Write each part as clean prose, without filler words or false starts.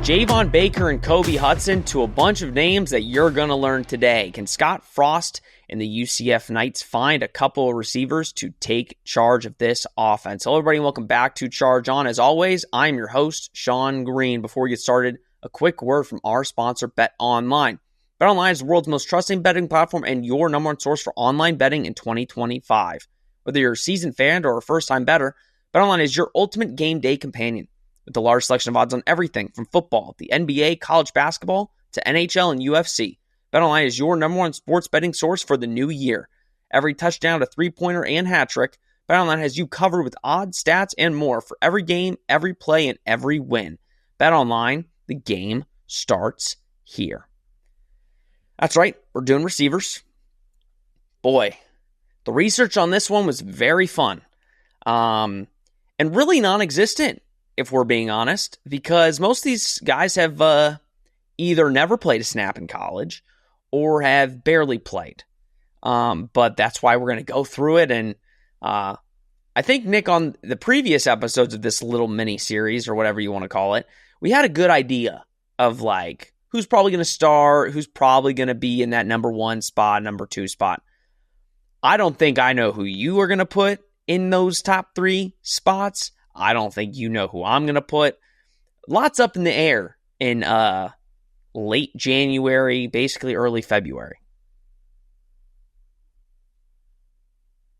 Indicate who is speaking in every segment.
Speaker 1: Javon Baker and Kobe Hudson to a bunch of names that you're going to learn today. Can Scott Frost and the UCF Knights find a couple of receivers to take charge of this offense? Hello, everybody, and welcome back to Charge On. As always, I'm your host, Sean Green. Before we get started, a quick word from our sponsor, BetOnline. BetOnline is the world's most trusted betting platform and your number one source for online betting in 2025. Whether you're a seasoned fan or a first-time bettor, BetOnline is your ultimate game day companion. With a large selection of odds on everything from football, the NBA, college basketball, to NHL and UFC, BetOnline is your number one sports betting source for the new year. Every touchdown, a three-pointer, and hat trick, BetOnline has you covered with odds, stats, and more for every game, every play, and every win. BetOnline, the game starts here. That's right, we're doing receivers. Boy, the research on this one was very fun, and really non-existent, if we're being honest, because most of these guys have either never played a snap in college or have barely played. But that's why we're going to go through it. And I think, Nick, on the previous episodes of this little mini-series, or whatever you want to call it, we had a good idea of like who's probably going to start, who's probably going to be in that number one spot, number two spot. I don't think I know who you are going to put in those top three spots. I don't think you know who I'm going to put. Lots up in the air in late January, basically early February.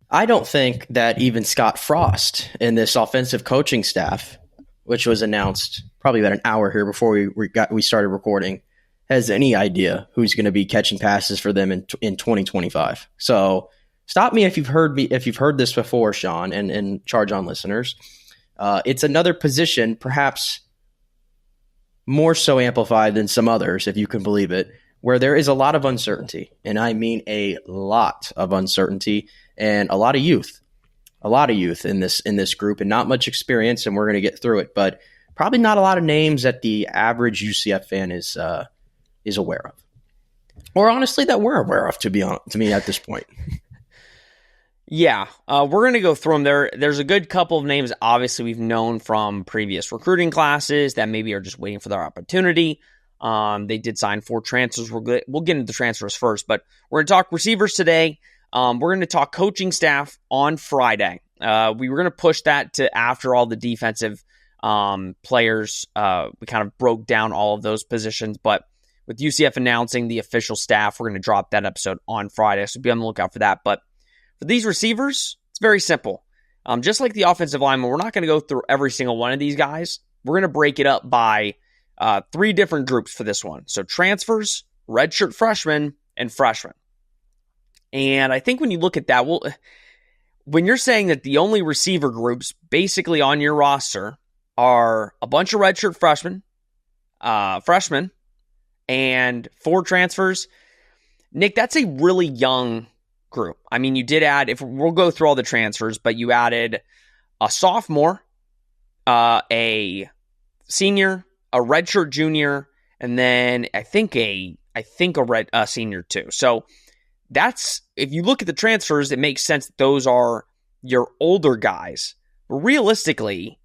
Speaker 2: I don't think that even Scott Frost and this offensive coaching staff, which was announced probably about an hour here before we started recording, has any idea who's going to be catching passes for them in 2025. So stop me if you've heard this before, Sean, and Charge On listeners. It's another position, perhaps more so amplified than some others, if you can believe it, where there is a lot of uncertainty. And I mean a lot of uncertainty and a lot of youth in this group, and not much experience, and we're going to get through it. But probably not a lot of names that the average UCF fan is aware of. Or honestly, that we're aware of, to me at this point.
Speaker 1: Yeah, we're going to go through them. There's a good couple of names, obviously, we've known from previous recruiting classes that maybe are just waiting for their opportunity. They did sign 4 transfers. We'll get into the transfers first, but we're going to talk receivers today. We're going to talk coaching staff on Friday. We were going to push that to after all the defensive players. We kind of broke down all of those positions, but with UCF announcing the official staff, we're going to drop that episode on Friday, so be on the lookout for that. But for these receivers, it's very simple. Just like the offensive lineman, we're not going to go through every single one of these guys. We're going to break it up by 3 different groups for this one. So transfers, redshirt freshmen, and freshmen. And I think when you look at that, when you're saying that the only receiver groups basically on your roster are a bunch of redshirt freshmen, and 4 transfers, Nick, that's a really young group. I mean, you did add, if we'll go through all the transfers, but you added a sophomore, a senior, a redshirt junior, and then I think a senior too. So that's, if you look at the transfers, it makes sense that those are your older guys. But realistically,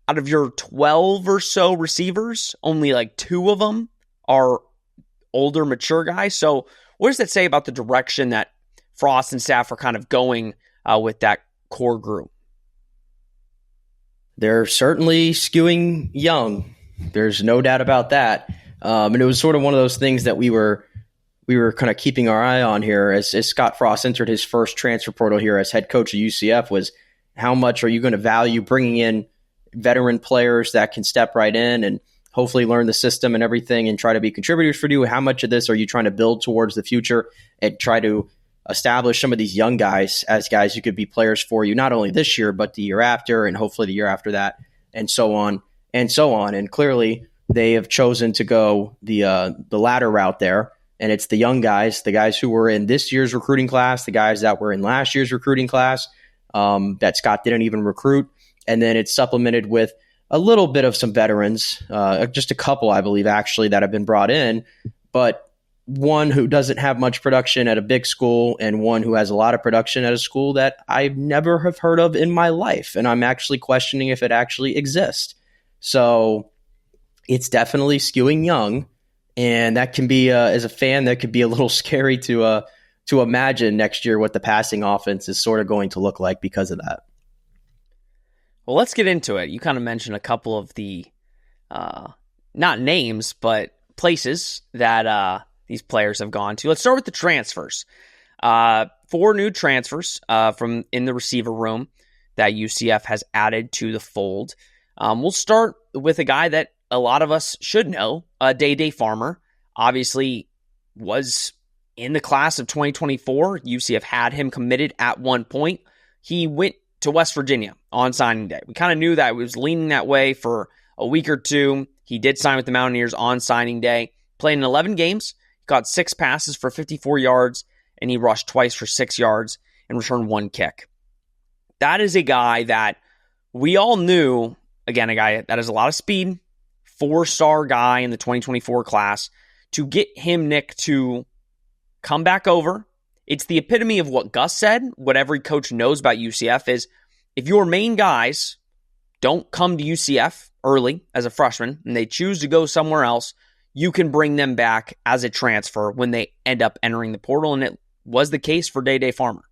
Speaker 1: out of your 12 or so receivers, only like 2 of them are older, mature guys. So what does that say about the direction that Frost and staff are kind of going with that core group?
Speaker 2: They're certainly skewing young. There's no doubt about that. And it was sort of one of those things that we were kind of keeping our eye on here as Scott Frost entered his first transfer portal here as head coach of UCF, was how much are you going to value bringing in veteran players that can step right in and hopefully learn the system and everything and try to be contributors for you? How much of this are you trying to build towards the future and try to establish some of these young guys as guys who could be players for you, not only this year, but the year after, and hopefully the year after that, and so on and so on. And clearly they have chosen to go the latter route there. And it's the young guys, the guys who were in this year's recruiting class, the guys that were in last year's recruiting class, that Scott didn't even recruit. And then it's supplemented with a little bit of some veterans, just a couple, I believe, actually, that have been brought in. But one who doesn't have much production at a big school and one who has a lot of production at a school that I've never have heard of in my life. And I'm actually questioning if it actually exists. So it's definitely skewing young. And that can be, as a fan, that could be a little scary to imagine next year what the passing offense is sort of going to look like because of that.
Speaker 1: Well, let's get into it. You kind of mentioned a couple of the, not names, but places that these players have gone to. Let's start with the transfers. 4 new transfers from in the receiver room that UCF has added to the fold. We'll start with a guy that a lot of us should know, Day Farmer. Obviously was in the class of 2024. UCF had him committed at one point. He went to West Virginia on signing day. We kind of knew that it was leaning that way for a week or two. He did sign with the Mountaineers on signing day. Played in 11 games. He caught 6 passes for 54 yards, and he rushed twice for 6 yards and returned 1 kick. That is a guy that we all knew, again, a guy that has a lot of speed, 4-star guy in the 2024 class. To get him, Nick, to come back over, it's the epitome of what Gus said, what every coach knows about UCF is, if your main guys don't come to UCF early as a freshman and they choose to go somewhere else, you can bring them back as a transfer when they end up entering the portal, and it was the case for Day Farmer.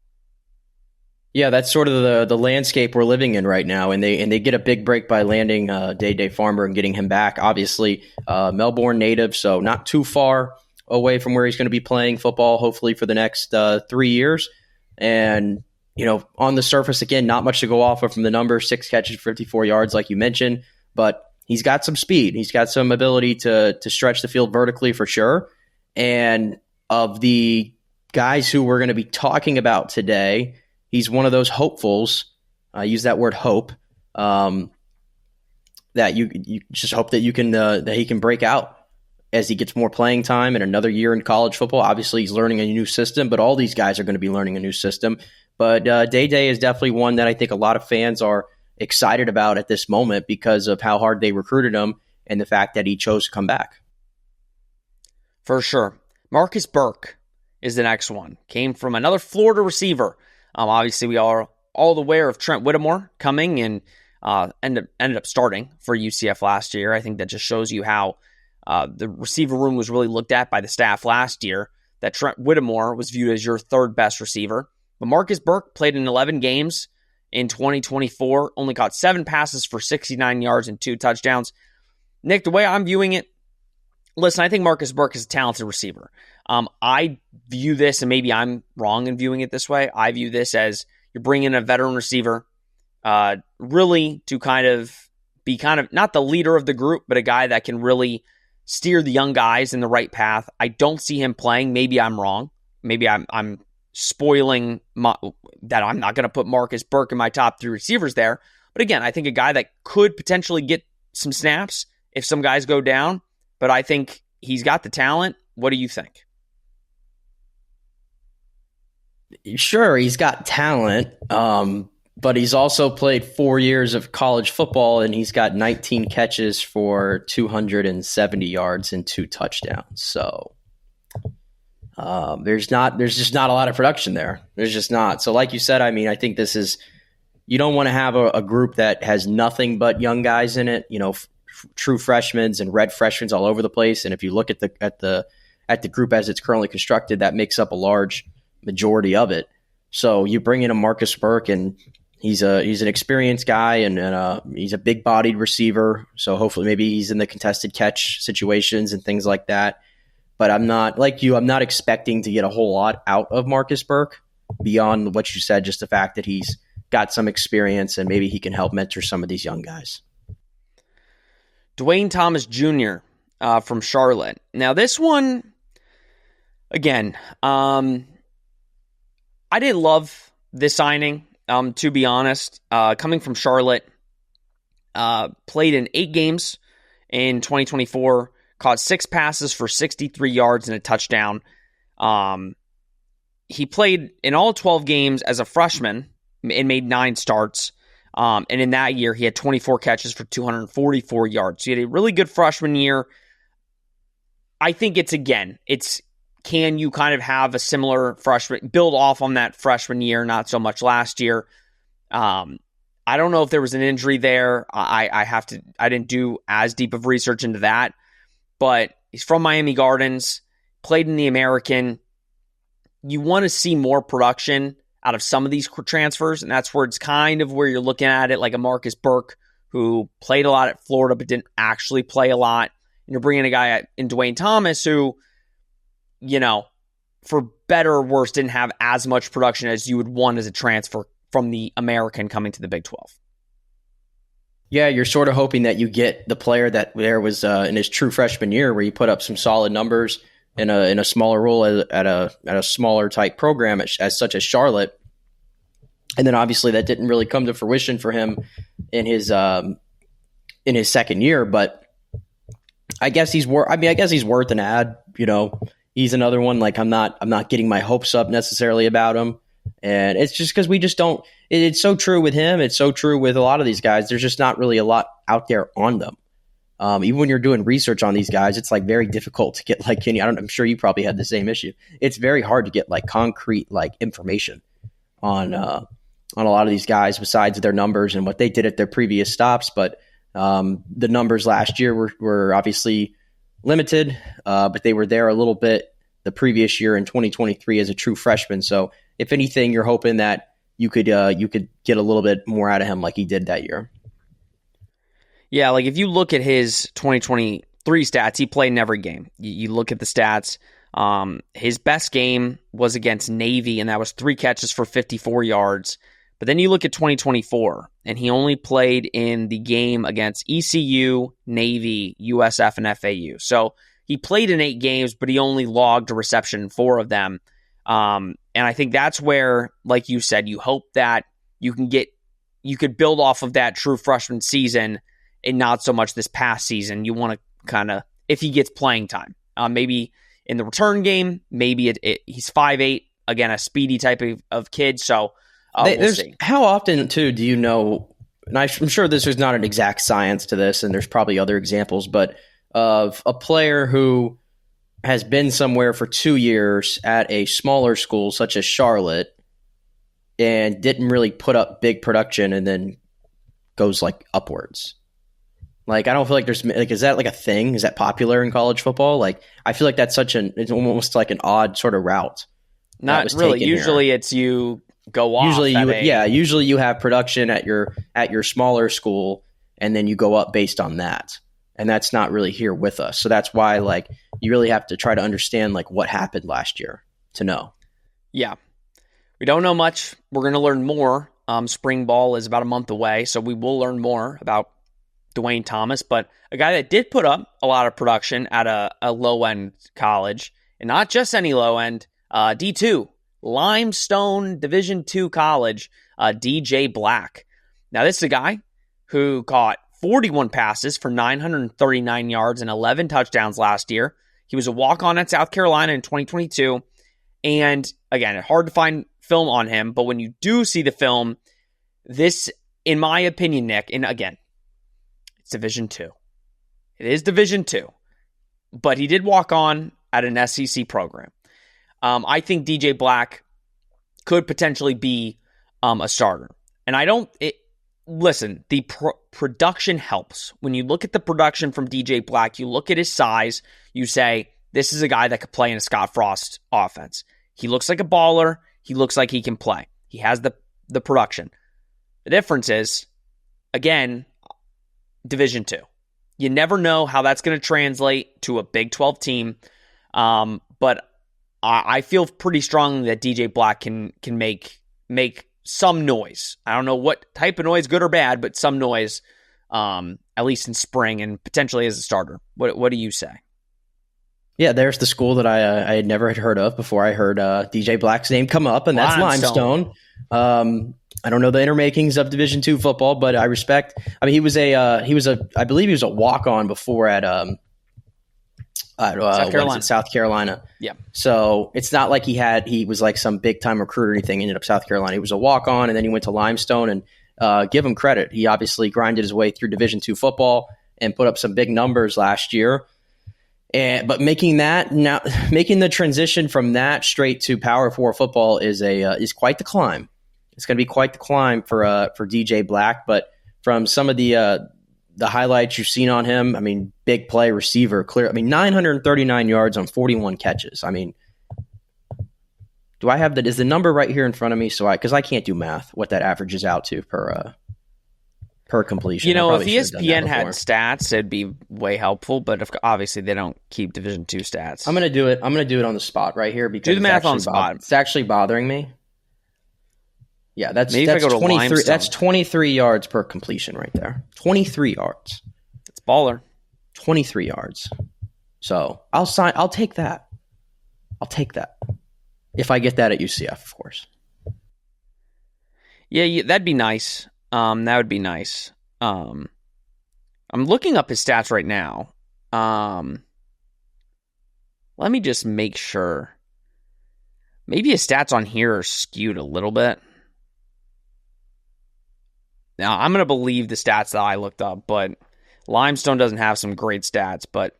Speaker 2: Yeah, that's sort of the landscape we're living in right now, and they get a big break by landing Day Farmer and getting him back. Obviously, Melbourne native, so not too far away from where he's going to be playing football, hopefully for the next 3 years. And on the surface, again, not much to go off of from the numbers: 6 catches, 54 yards, like you mentioned. But he's got some speed. He's got some ability to stretch the field vertically for sure. And of the guys who we're going to be talking about today, he's one of those hopefuls. I use that word hope. That you just hope that you can that he can break out as he gets more playing time and another year in college football. Obviously, he's learning a new system, but all these guys are going to be learning a new system. But Day is definitely one that I think a lot of fans are excited about at this moment because of how hard they recruited him and the fact that he chose to come back.
Speaker 1: For sure. Marcus Burke is the next one. Came from another Florida receiver. Obviously, we are all aware of Trent Whittemore coming and ended up starting for UCF last year. I think that just shows you how the receiver room was really looked at by the staff last year, that Trent Whittemore was viewed as your 3rd best receiver. But Marcus Burke played in 11 games in 2024, only caught 7 passes for 69 yards and 2 touchdowns. Nick, the way I'm viewing it, listen, I think Marcus Burke is a talented receiver. I view this, and maybe I'm wrong in viewing it this way, I view this as you're bringing a veteran receiver really to be not the leader of the group, but a guy that can really steer the young guys in the right path. I don't see him playing. Maybe I'm wrong. Maybe I'm spoiling that I'm not going to put Marcus Burke in my top 3 receivers there. But again, I think a guy that could potentially get some snaps if some guys go down, but I think he's got the talent. What do you think?
Speaker 2: Sure, he's got talent, but he's also played 4 years of college football, and he's got 19 catches for 270 yards and 2 touchdowns. So there's just not a lot of production there. There's just not. So like you said, I mean, I think this is, you don't want to have a group that has nothing but young guys in it, true freshmen and red freshmen all over the place. And if you look at the group as it's currently constructed, that makes up a large majority of it. So you bring in a Marcus Burke, and he's an experienced guy, and he's a big bodied receiver. So hopefully maybe he's in the contested catch situations and things like that. But I'm not like you. I'm not expecting to get a whole lot out of Marcus Burke beyond what you said, just the fact that he's got some experience and maybe he can help mentor some of these young guys.
Speaker 1: Dwayne Thomas Jr. From Charlotte. Now this one, again, I didn't love this signing, to be honest. Coming from Charlotte, played in 8 games in 2024, caught 6 passes for 63 yards and a touchdown. He played in all 12 games as a freshman and made 9 starts. And in that year, he had 24 catches for 244 yards. So he had a really good freshman year. I think it's can you kind of have a similar freshman, build off on that freshman year, not so much last year. I don't know if there was an injury there. I didn't do as deep of research into that, but he's from Miami Gardens, played in the American. You want to see more production out of some of these transfers, and that's where it's kind of where you're looking at it, like a Marcus Burke, who played a lot at Florida but didn't actually play a lot. And you're bringing a guy in Dwayne Thomas who, for better or worse, didn't have as much production as you would want as a transfer from the American coming to the Big 12.
Speaker 2: Yeah, you're sort of hoping that you get the player that there was in his true freshman year, where he put up some solid numbers in a smaller role at a smaller type program as such as Charlotte, and then obviously that didn't really come to fruition for him in his second year. But I guess he's worth an ad. He's another one. Like I'm not getting my hopes up necessarily about him. And it's just because we just don't – it's so true with him. It's so true with a lot of these guys. There's just not really a lot out there on them. Even when you're doing research on these guys, it's like very difficult to get like any – I'm sure you probably had the same issue. It's very hard to get like concrete like information on a lot of these guys besides their numbers and what they did at their previous stops. But the numbers last year were obviously limited, but they were there a little bit the previous year in 2023 as a true freshman. So – if anything, you're hoping that you could get a little bit more out of him like he did that year.
Speaker 1: Yeah, like if you look at his 2023 stats, he played in every game. You look at the stats. His best game was against Navy, and that was 3 catches for 54 yards. But then you look at 2024, and he only played in the game against ECU, Navy, USF, and FAU. So he played in 8 games, but he only logged a reception in 4 of them. And I think that's where, like you said, you hope that you could build off of that true freshman season and not so much this past season. You want to kind of, if he gets playing time, maybe in the return game, maybe he's 5'8", again, a speedy type of kid. So we'll see.
Speaker 2: How often too, do you know, and I'm sure this is not an exact science to this, and there's probably other examples, but of a player who has been somewhere for 2 years at a smaller school such as Charlotte and didn't really put up big production and then goes like upwards. Like, I don't feel like there's like, is that like a thing? Is that popular in college football? Like, I feel like that's it's almost like an odd sort of route.
Speaker 1: Not really. Usually it's you go off.
Speaker 2: Usually you have production at your smaller school and then you go up based on that. And that's not really here with us. So that's why, like, you really have to try to understand, like, what happened last year to know.
Speaker 1: Yeah. We don't know much. We're going to learn more. Spring ball is about a month away, so we will learn more about Dwayne Thomas. But a guy that did put up a lot of production at a low-end college, and not just any low-end, D2, Limestone Division II college, DJ Black. Now, this is a guy who caught 41 passes for 939 yards and 11 touchdowns last year. He was a walk-on at South Carolina in 2022. And again, hard to find film on him, but when you do see the film, this, in my opinion, Nick, and again, it's Division II. It is Division II. But he did walk on at an SEC program. I think DJ Black could potentially be a starter. And listen, the production helps. When you look at the production from DJ Black, you look at his size, you say, this is a guy that could play in a Scott Frost offense. He looks like a baller. He looks like he can play. He has the production. The difference is, again, Division II. You never know how that's going to translate to a Big 12 team, but I feel pretty strongly that DJ Black can make some noise. I don't know what type of noise, good or bad, but some noise, at least in spring and potentially as a starter. What do you say? Yeah,
Speaker 2: there's the school that I had never heard of before I heard DJ Black's name come up, and that's Limestone. I don't know the inner makings of Division II football, but I respect. I mean, I believe he was a walk-on before at South Carolina.
Speaker 1: Yeah.
Speaker 2: So it's not like he was like some big time recruit or anything. Ended up South Carolina. He was a walk on, and then he went to Limestone. And give him credit, he obviously grinded his way through Division II football and put up some big numbers last year. But making the transition from that straight to Power 4 football is quite the climb. It's going to be quite the climb for DJ Black. But from some of the highlights you've seen on him, I mean, big play receiver, clear. I mean, 939 yards on 41 catches. I mean, do I have is the number right here in front of me? Because I can't do math, what that averages out to per completion.
Speaker 1: You know, if ESPN had stats, it'd be way helpful. But obviously, they don't keep Division II stats.
Speaker 2: I'm gonna do it. I'm gonna do it on the spot right here because
Speaker 1: do the math on the spot.
Speaker 2: It's actually bothering me. Yeah, that's
Speaker 1: 23.
Speaker 2: That's 23 yards per completion right there. 23 yards.
Speaker 1: It's baller.
Speaker 2: 23 yards. So I'll take that. I'll take that if I get that at UCF, of course.
Speaker 1: Yeah, that'd be nice. That would be nice. I'm looking up his stats right now. Let me just make sure. Maybe his stats on here are skewed a little bit. Now, I'm going to believe the stats that I looked up, but Limestone doesn't have some great stats. But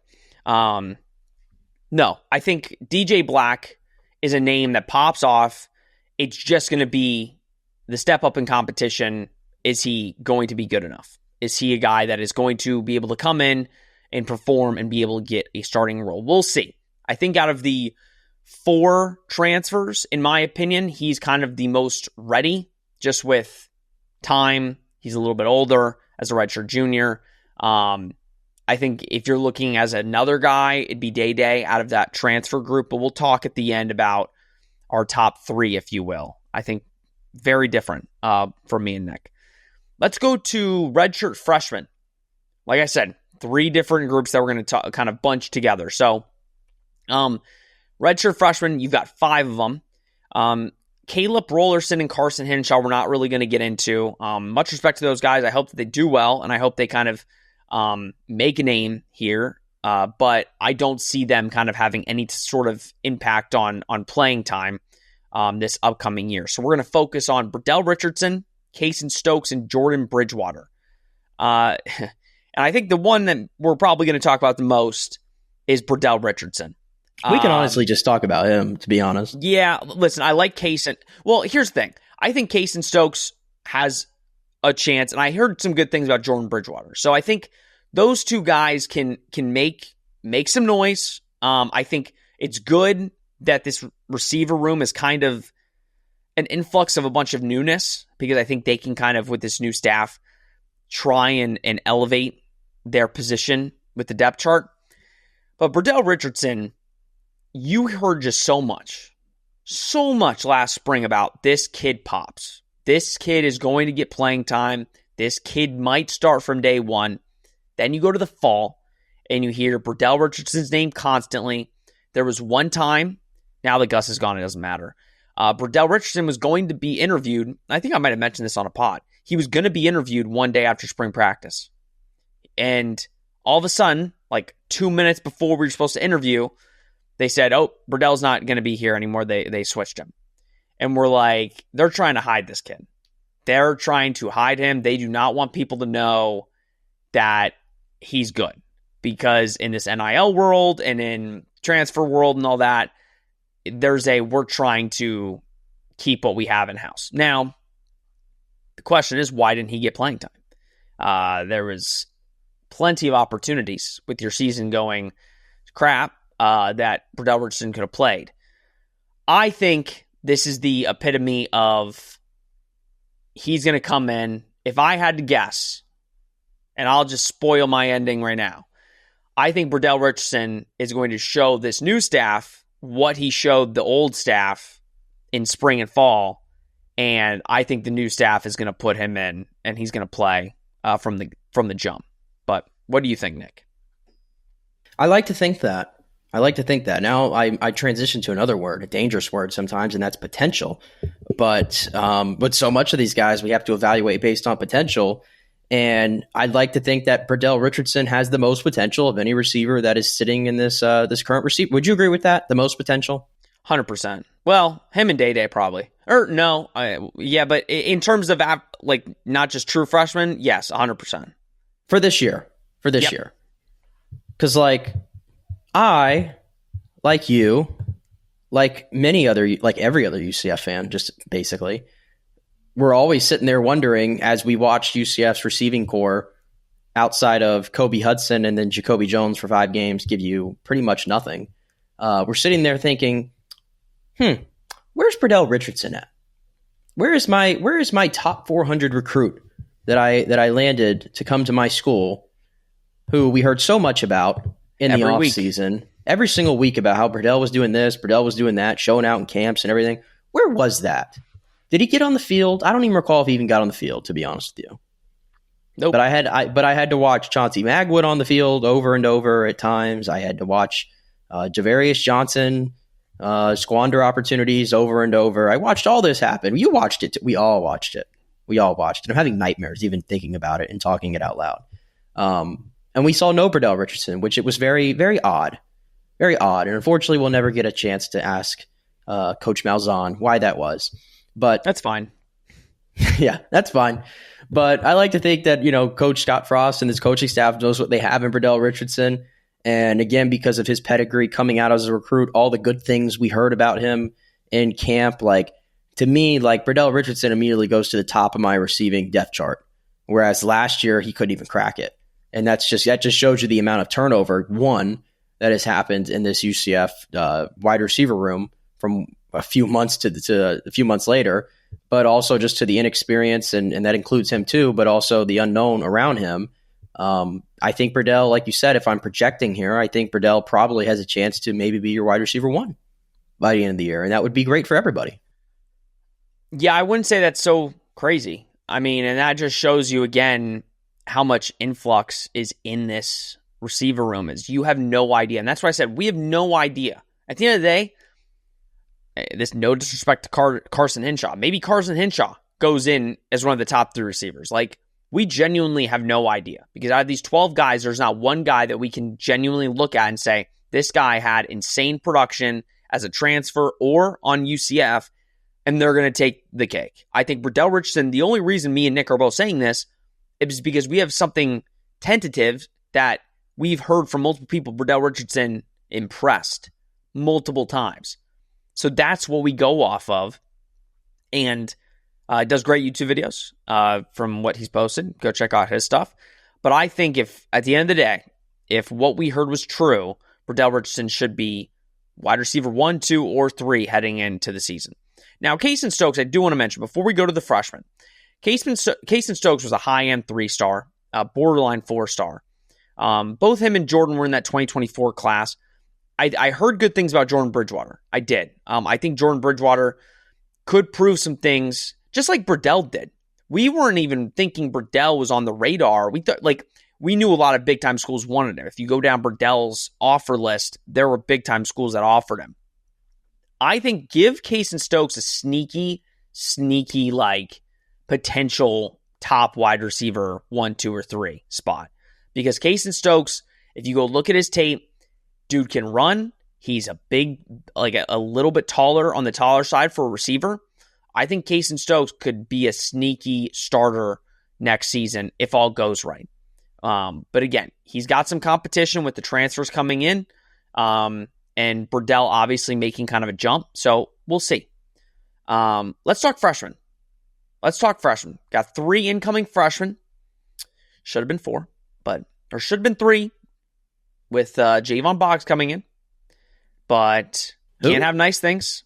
Speaker 1: no, I think DJ Black is a name that pops off. It's just going to be the step up in competition. Is he going to be good enough? Is he a guy that is going to be able to come in and perform and be able to get a starting role? We'll see. I think out of the 4 transfers, in my opinion, he's kind of the most ready, just with time. He's a little bit older as a redshirt junior. I think if you're looking as another guy, it'd be Day out of that transfer group, but we'll talk at the end about our top 3, if you will. I think very different for me and Nick. Let's go to redshirt freshmen. Like I said, 3 different groups that we're going to kind of bunch together. So, redshirt freshmen, you've got 5 of them. Caleb Rollerson and Carson Henshaw, we're not really going to get into. Much respect to those guys. I hope that they do well, and I hope they kind of make a name here. But I don't see them kind of having any sort of impact on playing time this upcoming year. So we're going to focus on Burdell Richardson, Kason Stokes, and Jordan Bridgewater. And I think the one that we're probably going to talk about the most is Burdell Richardson.
Speaker 2: We can honestly just talk about him, to be honest.
Speaker 1: Yeah, listen, I like Kason. Well, here's the thing. I think Kason Stokes has a chance, and I heard some good things about Jordan Bridgewater. So I think those 2 guys can make some noise. I think it's good that this receiver room is kind of an influx of a bunch of newness, because I think they can kind of, with this new staff, try and elevate their position with the depth chart. But Burdell Richardson, you heard just so much last spring about this kid pops. This kid is going to get playing time. This kid might start from day one. Then you go to the fall and you hear Burdell Richardson's name constantly. There was one time, now that Gus is gone, it doesn't matter. Burdell Richardson was going to be interviewed. I think I might have mentioned this on a pod. He was going to be interviewed one day after spring practice. And all of a sudden, like 2 minutes before we were supposed to interview, they said, oh, Burdell's not going to be here anymore. They switched him. And we're like, they're trying to hide this kid. They're trying to hide him. They do not want people to know that he's good. Because in this NIL world and in transfer world and all that, we're trying to keep what we have in-house. Now, the question is, why didn't he get playing time? There was plenty of opportunities with your season going crap that Burdell Richardson could have played. I think this is the epitome of he's going to come in. If I had to guess, and I'll just spoil my ending right now, I think Burdell Richardson is going to show this new staff what he showed the old staff in spring and fall, and I think the new staff is going to put him in, and he's going to play from the jump. But what do you think, Nick?
Speaker 2: I like to think that. Now I transition to another word, a dangerous word sometimes, and that's potential. But so much of these guys we have to evaluate based on potential. And I'd like to think that Burdell Richardson has the most potential of any receiver that is sitting in this current receiver. Would you agree with that? The most potential?
Speaker 1: 100%. Well, him and Day probably. Or no, yeah, but in terms of like not just true freshmen, yes, 100%.
Speaker 2: For this year. Because like I, like you, like every other UCF fan, just basically, we're always sitting there wondering as we watch UCF's receiving core outside of Kobe Hudson and then Jacoby Jones for 5 games give you pretty much nothing. We're sitting there thinking, where's Burdell Richardson at? Where is my top 400 recruit that I landed to come to my school, who we heard so much about in the offseason, every single week about how Burdell was doing this, Burdell was doing that, showing out in camps and everything. Where was that? Did he get on the field? I don't even recall if he even got on the field, to be honest with you.
Speaker 1: Nope.
Speaker 2: But I had to watch Chauncey Magwood on the field over and over at times. I had to watch Javarius Johnson squander opportunities over and over. I watched all this happen. You watched it. We all watched it. I'm having nightmares even thinking about it and talking it out loud. And we saw no Burdell Richardson, which it was very, very odd. Very odd. And unfortunately, we'll never get a chance to ask Coach Malzahn why that was. But
Speaker 1: that's fine.
Speaker 2: Yeah, that's fine. But I like to think that, Coach Scott Frost and his coaching staff knows what they have in Burdell Richardson. And again, because of his pedigree coming out as a recruit, all the good things we heard about him in camp, to me, Burdell Richardson immediately goes to the top of my receiving depth chart. Whereas last year, he couldn't even crack it. And that just shows you the amount of turnover, one, that has happened in this UCF wide receiver room from a few months to a few months later, but also just to the inexperience, and that includes him too, but also the unknown around him. I think Burdell, like you said, if I'm projecting here, I think Burdell probably has a chance to maybe be your wide receiver 1 by the end of the year, and that would be great for everybody.
Speaker 1: Yeah, I wouldn't say that's so crazy. I mean, and that just shows you again how much influx is in this receiver room. Is you have no idea, and that's why I said we have no idea. At the end of the day, this no disrespect to Carson Hinshaw. Maybe Carson Hinshaw goes in as one of the top 3 receivers. We genuinely have no idea, because out of these 12 guys, there's not one guy that we can genuinely look at and say, this guy had insane production as a transfer or on UCF, and they're going to take the cake. I think Burdell Richardson, the only reason me and Nick are both saying this is because we have something tentative that we've heard from multiple people. Burdell Richardson impressed multiple times. So that's what we go off of. And does great YouTube videos from what he's posted. Go check out his stuff. But I think if, at the end of the day, if what we heard was true, Burdell Richardson should be wide receiver 1, 2, or 3 heading into the season. Now, Kason Stokes, I do want to mention, before we go to the freshmen, Kason Stokes was a high-end 3-star, borderline 4-star. Both him and Jordan were in that 2024 class. I heard good things about Jordan Bridgewater. I did. I think Jordan Bridgewater could prove some things, just like Burdell did. We weren't even thinking Burdell was on the radar. We thought, we knew a lot of big-time schools wanted him. If you go down Burdell's offer list, there were big-time schools that offered him. I think give Kason Stokes a sneaky, potential top wide receiver 1, 2, or 3 spot. Because Kason Stokes, if you go look at his tape, dude can run. He's a big, a little bit taller on the taller side for a receiver. I think Kason Stokes could be a sneaky starter next season if all goes right. But again, he's got some competition with the transfers coming in. And Burdell obviously making kind of a jump. So we'll see. Let's talk freshmen. Got 3 incoming freshmen. Should have been 4, or should have been 3 with Javon Boggs coming in. But can't have nice things.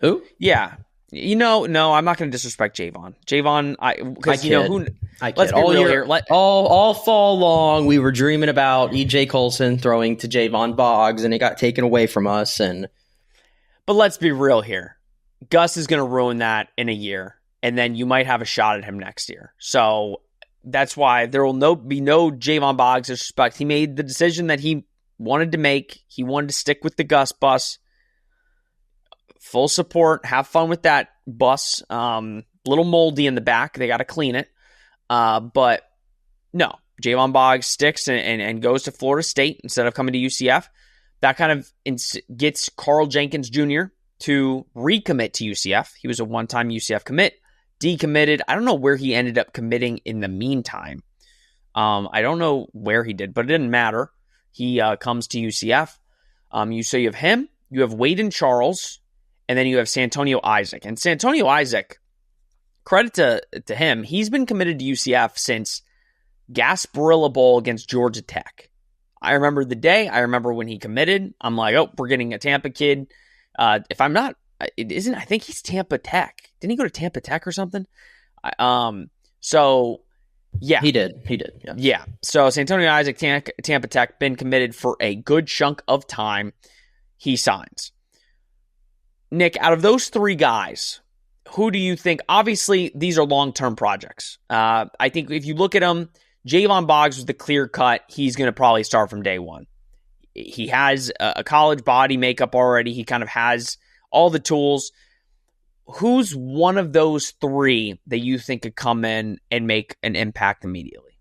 Speaker 2: Who?
Speaker 1: Yeah. No, I'm not going to disrespect Javon. Because who? Let's be real here.
Speaker 2: All fall long, we were dreaming about E.J. Colson throwing to Javon Boggs, and it got taken away from us.
Speaker 1: But let's be real here. Gus is going to ruin that in a year, and then you might have a shot at him next year. So that's why there will be no Javon Boggs disrespect. He made the decision that he wanted to make. He wanted to stick with the Gus bus. Full support. Have fun with that bus. Little moldy in the back. They got to clean it. But no, Javon Boggs sticks and goes to Florida State instead of coming to UCF. That kind of gets Carl Jenkins Jr. to recommit to UCF. He was a one-time UCF commit. Decommitted. I don't know where he ended up committing in the meantime. I don't know where he did, but it didn't matter. He comes to UCF. You have him, you have Waden Charles, and then you have Santonio Isaac. And Santonio Isaac, credit to him. He's been committed to UCF since Gasparilla Bowl against Georgia Tech. I remember the day. I remember when he committed. I'm like, oh, we're getting a Tampa kid. If I'm not, it isn't. I think he's Tampa Tech. Didn't he go to Tampa Tech or something? So yeah,
Speaker 2: he did.
Speaker 1: Yeah. So Santonio Isaac, Tampa Tech, been committed for a good chunk of time. He signs. Nick, out of those three guys, who do you think? Obviously, these are long-term projects. I think if you look at them, Javon Boggs was the clear cut. He's going to probably start from day one. He has a college body makeup already. He kind of has all the tools. Who's one of those three that you think could come in and make an impact immediately?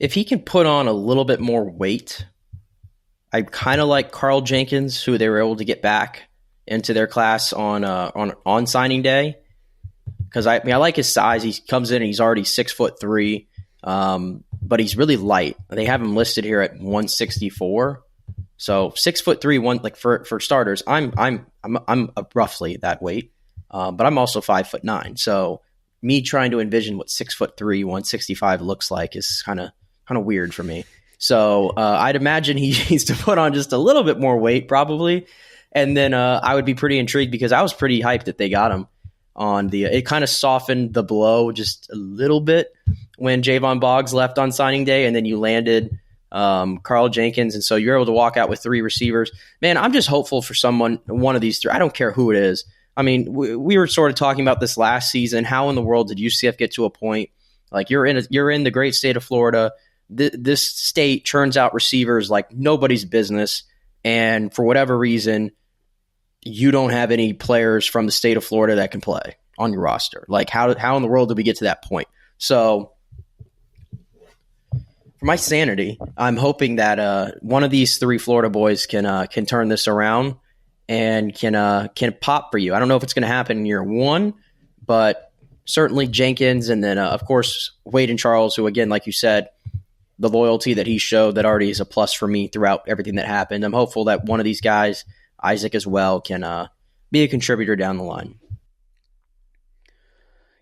Speaker 2: If he can put on a little bit more weight, I kind of like Carl Jenkins, who they were able to get back into their class on signing day. Because I like his size. He comes in and he's already 6'3", but he's really light. They have him listed here at 164. So 6'3", like for starters, I'm roughly that weight, but I'm also 5'9". So me trying to envision what 6'3", 165 looks like is kind of weird for me. So I'd imagine he needs to put on just a little bit more weight, probably, and then I would be pretty intrigued because I was pretty hyped that they got him on the. It kind of softened the blow just a little bit when Javon Boggs left on signing day, and then you landed Carl Jenkins, and so you're able to walk out with three receivers. Man, I'm just hopeful for one of these three. I don't care who it is. I mean, we were sort of talking about this last season. How in the world did UCF get to a point like you're in the great state of Florida? This state churns out receivers like nobody's business, and for whatever reason, you don't have any players from the state of Florida that can play on your roster. Like how in the world did we get to that point? So for my sanity, I'm hoping that one of these three Florida boys can turn this around and can pop for you. I don't know if it's going to happen in year one, but certainly Jenkins, and then of course Wade and Charles, who again, like you said, the loyalty that he showed, that already is a plus for me throughout everything that happened. I'm hopeful that one of these guys, Isaac as well, can be a contributor down the line.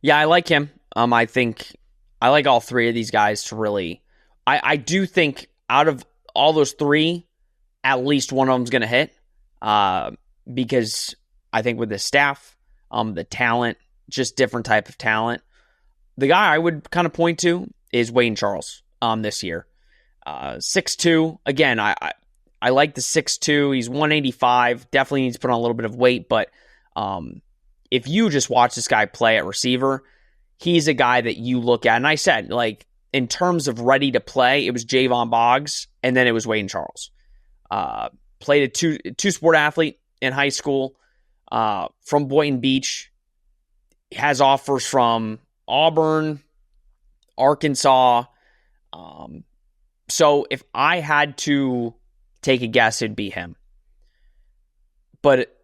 Speaker 1: Yeah, I like him. I think I like all three of these guys to really. I do think out of all those three, at least one of them's going to hit, because I think with the staff, the talent, just different type of talent. The guy I would kind of point to is Wayne Charles this year. 6'2". Again, I like the 6'2". He's 185. Definitely needs to put on a little bit of weight, but if you just watch this guy play at receiver, he's a guy that you look at. And I said, like, in terms of ready to play, it was Javon Boggs, and then it was Wayne Charles. Played a two-sport athlete in high school from Boynton Beach. Has offers from Auburn, Arkansas. So if I had to take a guess, it'd be him. But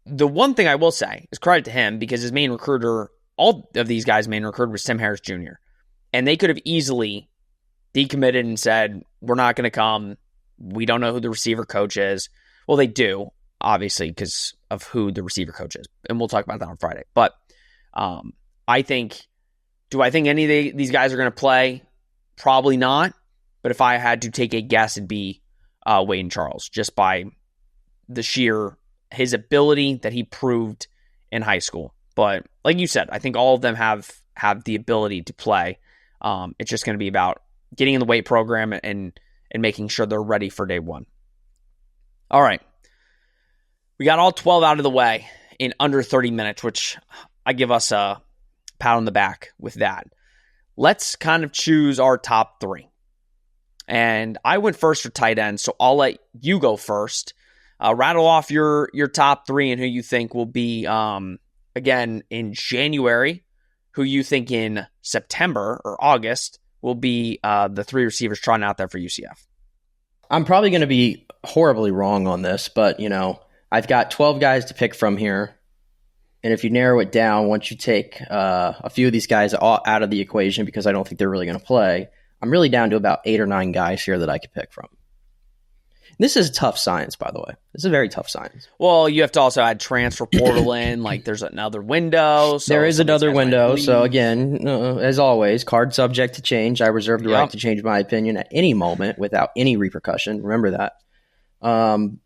Speaker 1: the one thing I will say is credit to him, because his main recruiter, all of these guys' main recruiter was Tim Harris Jr. And they could have easily decommitted and said, we're not going to come. We don't know who the receiver coach is. Well, they do, obviously, because of who the receiver coach is. And we'll talk about that on Friday. But I think, do I think any of these guys are going to play? Probably not. But if I had to take a guess, it'd be Wayne Charles, just by the sheer, his ability that he proved in high school. But like you said, I think all of them have the ability to play. It's just going to be about getting in the weight program and making sure they're ready for day one. All right. We got all 12 out of the way in under 30 minutes, which I give us a pat on the back with that. Let's kind of choose our top three. And I went first for tight end, so I'll let you go first. Rattle off your top three and who you think will be, again, in January, who you think in September or August will be the three receivers trying out there for UCF.
Speaker 2: I'm probably going to be horribly wrong on this, but, I've got 12 guys to pick from here. And if you narrow it down, once you take a few of these guys out of the equation, because I don't think they're really going to play, I'm really down to about 8 or 9 guys here that I could pick from. This is tough science, by the way. This is very tough science.
Speaker 1: Well, you have to also add transfer portal in. Like, there's another window. So
Speaker 2: there is another window. So, again, as always, card subject to change. I reserve the right to change my opinion at any moment without any repercussion. Remember that. I'm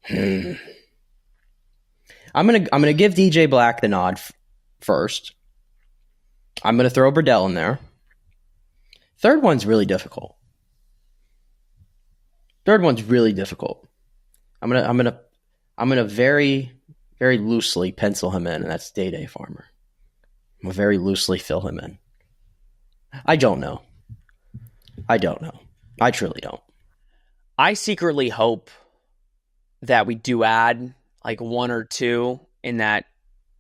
Speaker 2: gonna give DJ Black the nod first. I'm gonna throw Burdell in there. Third one's really difficult. I'm gonna very, very loosely pencil him in, and that's Day Farmer. I'm gonna very loosely fill him in. I don't know. I truly don't.
Speaker 1: I secretly hope that we do add like one or two in that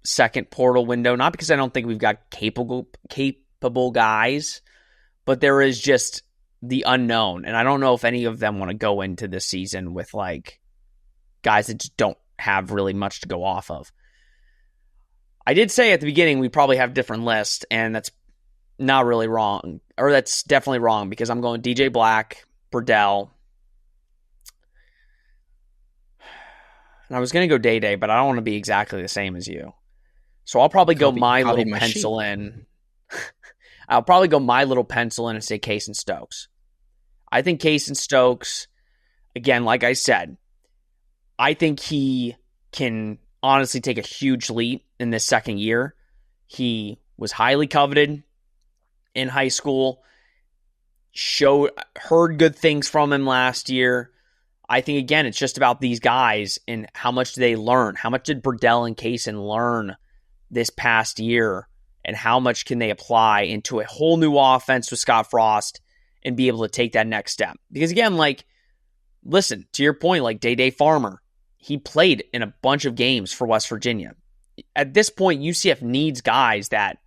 Speaker 1: second portal window, not because I don't think we've got capable guys, but there is just the unknown. And I don't know if any of them want to go into this season with like guys that just don't have really much to go off of. I did say at the beginning we probably have different lists, and that's not really wrong, or that's definitely wrong, because I'm going DJ Black, Burdell, and I was going to go Day, but I don't want to be exactly the same as you. So I'll probably go my little pencil in. I'll probably go my little pencil in and say Case and Stokes. I think Case and Stokes, again, like I said, I think he can honestly take a huge leap in this second year. He was highly coveted in high school, heard good things from him last year. I think, again, it's just about these guys and how much do they learn? How much did Burdell and Kaysen learn this past year? And how much can they apply into a whole new offense with Scott Frost and be able to take that next step? Because, again, like, listen, to your point, like Day Farmer, he played in a bunch of games for West Virginia. At this point, UCF needs guys that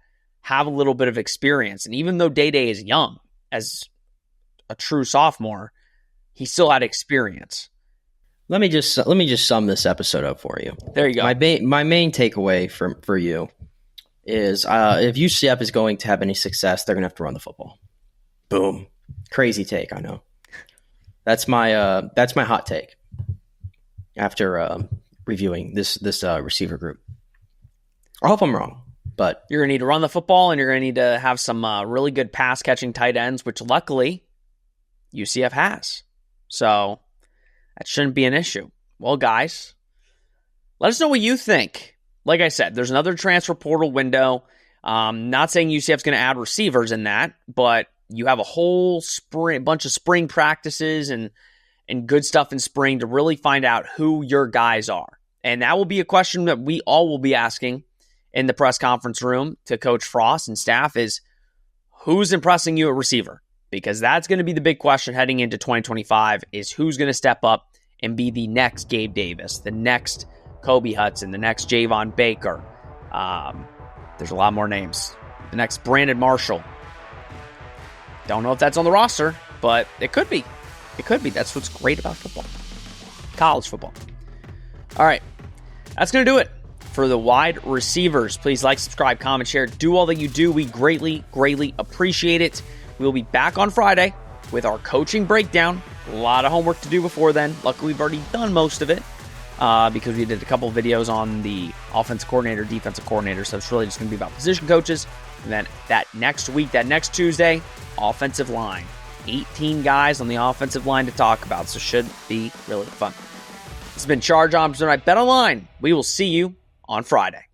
Speaker 1: have a little bit of experience. And even though Day is young, as a true sophomore, he still had experience.
Speaker 2: Let me just sum this episode up for you.
Speaker 1: There you go.
Speaker 2: My main takeaway for you is if UCF is going to have any success, they're going to have to run the football. Boom. Crazy take, I know. That's my hot take after reviewing this receiver group. I hope I'm wrong, but
Speaker 1: you're going to need to run the football, and you're going to need to have some really good pass-catching tight ends, which luckily UCF has. So that shouldn't be an issue. Well, guys, let us know what you think. Like I said, there's another transfer portal window. Not saying UCF's going to add receivers in that, but you have a whole bunch of spring practices and good stuff in spring to really find out who your guys are. And that will be a question that we all will be asking in the press conference room to Coach Frost and staff is, who's impressing you at receiver? Because that's going to be the big question heading into 2025 is who's going to step up and be the next Gabe Davis, the next Kobe Hudson, the next Javon Baker. There's a lot more names. The next Brandon Marshall. Don't know if that's on the roster, but it could be. It could be. That's what's great about football. College football. All right. That's going to do it for the wide receivers. Please like, subscribe, comment, share. Do all that you do. We greatly, greatly appreciate it. We'll be back on Friday with our coaching breakdown. A lot of homework to do before then. Luckily, we've already done most of it because we did a couple videos on the offensive coordinator, defensive coordinator. So it's really just going to be about position coaches. And then that next week, that next Tuesday, offensive line. 18 guys on the offensive line to talk about. So should be really fun. This has been Charge On tonight. Bet Online. We will see you on Friday.